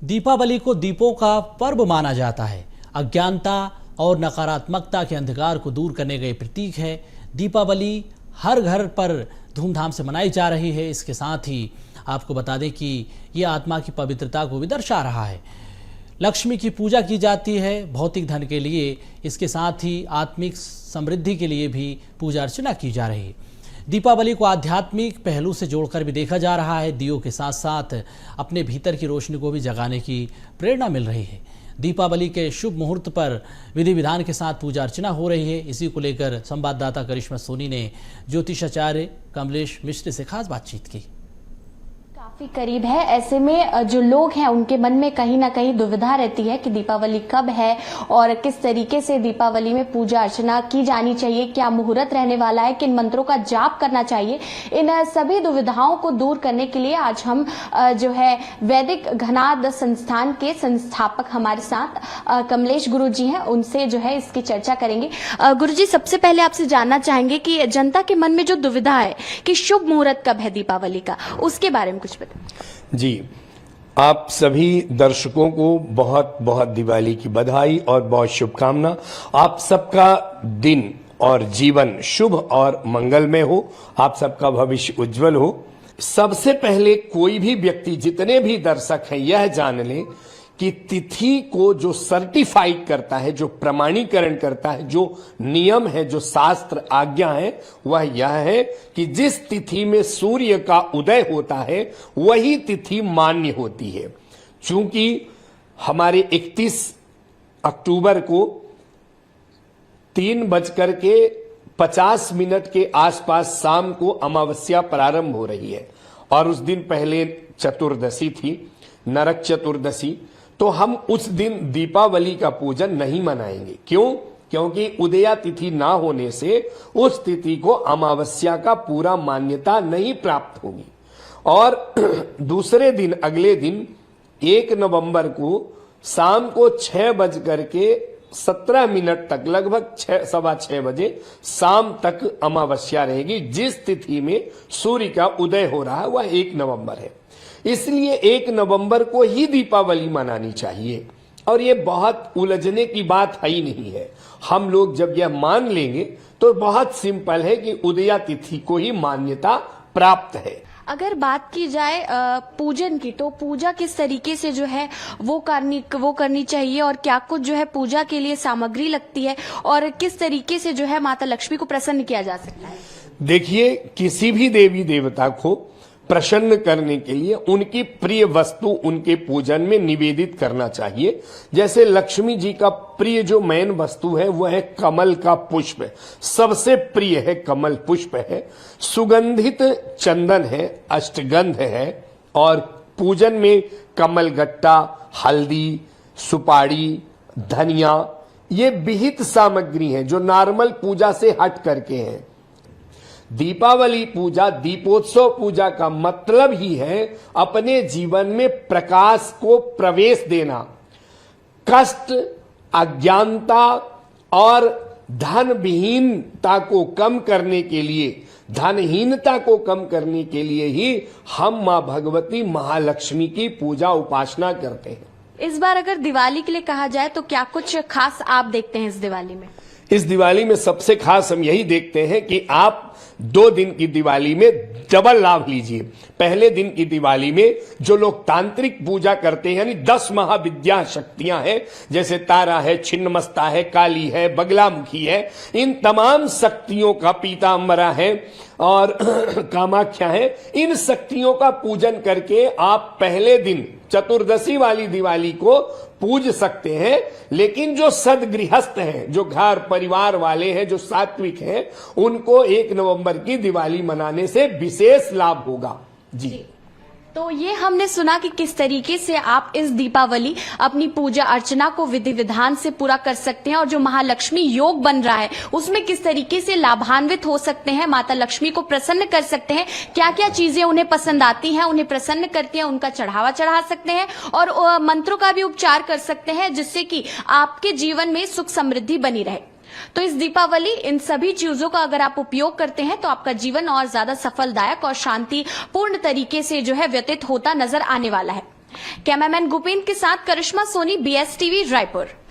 दीपावली को दीपों का पर्व माना जाता है। अज्ञानता और नकारात्मकता के अंधकार को दूर करने का प्रतीक है। दीपावली हर घर पर धूमधाम से मनाई जा रही है। इसके साथ ही आपको बता दें कि ये आत्मा की पवित्रता को भी दर्शा रहा है। लक्ष्मी की पूजा की जाती है भौतिक धन के लिए, इसके साथ ही आत्मिक समृद्धि के लिए भी पूजा अर्चना की जा रही है। दीपावली को आध्यात्मिक पहलू से जोड़कर भी देखा जा रहा है। दियों के साथ साथ अपने भीतर की रोशनी को भी जगाने की प्रेरणा मिल रही है। दीपावली के शुभ मुहूर्त पर विधि विधान के साथ पूजा अर्चना हो रही है। इसी को लेकर संवाददाता करिश्मा सोनी ने ज्योतिषाचार्य कमलेश मिश्र से खास बातचीत की। काफी करीब है, ऐसे में जो लोग हैं उनके मन में कहीं ना कहीं दुविधा रहती है कि दीपावली कब है और किस तरीके से दीपावली में पूजा अर्चना की जानी चाहिए, क्या मुहूर्त रहने वाला है, किन मंत्रों का जाप करना चाहिए। इन सभी दुविधाओं को दूर करने के लिए आज हम जो है वैदिक घनाद संस्थान के संस्थापक हमारे साथ कमलेश गुरु जी हैं, उनसे जो है इसकी चर्चा करेंगे। गुरु जी, सबसे पहले आपसे जानना चाहेंगे कि जनता के मन में जो दुविधा है कि शुभ मुहूर्त कब है दीपावली का, उसके बारे में कुछ जी, आप सभी दर्शकों को बहुत बहुत दिवाली की बधाई और बहुत शुभकामना। आप सबका दिन और जीवन शुभ और मंगलमय हो, आप सबका भविष्य उज्जवल हो। सबसे पहले कोई भी व्यक्ति, जितने भी दर्शक हैं, यह जान लें कि तिथि को जो सर्टिफाइड करता है, जो प्रमाणीकरण करता है, जो नियम है, जो शास्त्र आज्ञा है, वह यह है कि जिस तिथि में सूर्य का उदय होता है वही तिथि मान्य होती है। चूंकि हमारे 31 अक्टूबर को 3:50 के आसपास शाम को अमावस्या प्रारंभ हो रही है और उस दिन पहले चतुर्दशी थी, नरक चतुर्दशी। तो हम उस दिन दीपावली का पूजन नहीं मनाएंगे। क्यों? क्योंकि उदया तिथि ना होने से उस तिथि को अमावस्या का पूरा मान्यता नहीं प्राप्त होगी। और दूसरे दिन, अगले दिन 1 नवंबर को शाम को 6:17 तक, लगभग 6-6:15 बजे शाम तक अमावस्या रहेगी। जिस तिथि में सूर्य का उदय हो रहा है वह 1 नवंबर है। इसलिए 1 नवंबर को ही दीपावली मनानी चाहिए और ये बहुत उलझने की बात है ही नहीं है। हम लोग जब यह मान लेंगे तो बहुत सिंपल है कि उदया तिथि को ही मान्यता प्राप्त है। अगर बात की जाए पूजन की, तो पूजा किस तरीके से जो है वो करनी चाहिए और क्या कुछ जो है पूजा के लिए सामग्री लगती है और किस तरीके से जो है माता लक्ष्मी को प्रसन्न किया जा सकता है? देखिए, किसी भी देवी देवता को प्रसन्न करने के लिए उनकी प्रिय वस्तु उनके पूजन में निवेदित करना चाहिए। जैसे लक्ष्मी जी का प्रिय जो मेन वस्तु है वह है कमल का पुष्प, सबसे प्रिय है कमल पुष्प है। सुगंधित चंदन है, अष्टगंध है और पूजन में कमल गट्टा, हल्दी, सुपारी, धनिया, ये विहित सामग्री है जो नॉर्मल पूजा से हट करके हैं। दीपावली पूजा, दीपोत्सव पूजा का मतलब ही है अपने जीवन में प्रकाश को प्रवेश देना। कष्ट, अज्ञानता और धन विहीनता को कम करने के लिए, धनहीनता को कम करने के लिए ही हम मां भगवती महालक्ष्मी की पूजा उपासना करते हैं। इस बार अगर दिवाली के लिए कहा जाए तो क्या कुछ खास आप देखते हैं इस दिवाली में? इस दिवाली में सबसे खास हम यही देखते हैं कि आप 2 दिन की दिवाली में डबल लाभ लीजिए। पहले दिन की दिवाली में जो लोग तांत्रिक पूजा करते हैं, यानी 10 महाविद्या शक्तियां हैं, जैसे तारा है, छिन्नमस्ता है, काली है, बगलामुखी है, इन तमाम शक्तियों का, पीताम्बरा है और कामाख्या है, इन शक्तियों का पूजन करके आप पहले दिन चतुर्दशी वाली दिवाली को पूज सकते हैं। लेकिन जो सदगृहस्थ हैं, जो घर परिवार वाले हैं, जो सात्विक हैं, उनको 1 नवंबर की दिवाली मनाने से विशेष लाभ होगा। जी। तो ये हमने सुना कि किस तरीके से आप इस दीपावली अपनी पूजा अर्चना को विधि विधान से पूरा कर सकते हैं और जो महालक्ष्मी योग बन रहा है उसमें किस तरीके से लाभान्वित हो सकते हैं, माता लक्ष्मी को प्रसन्न कर सकते हैं, क्या क्या चीजें उन्हें पसंद आती हैं, उन्हें प्रसन्न करती हैं, उनका चढ़ावा चढ़ा सकते हैं और मंत्रों का भी उपचार कर सकते हैं जिससे कि आपके जीवन में सुख समृद्धि बनी रहे। तो इस दीपावली इन सभी चीजों का अगर आप उपयोग करते हैं तो आपका जीवन और ज्यादा सफलदायक और शांतिपूर्ण तरीके से जो है व्यतीत होता नजर आने वाला है। कैमरामैन गोपेंद्र के साथ करिश्मा सोनी, BSTV रायपुर।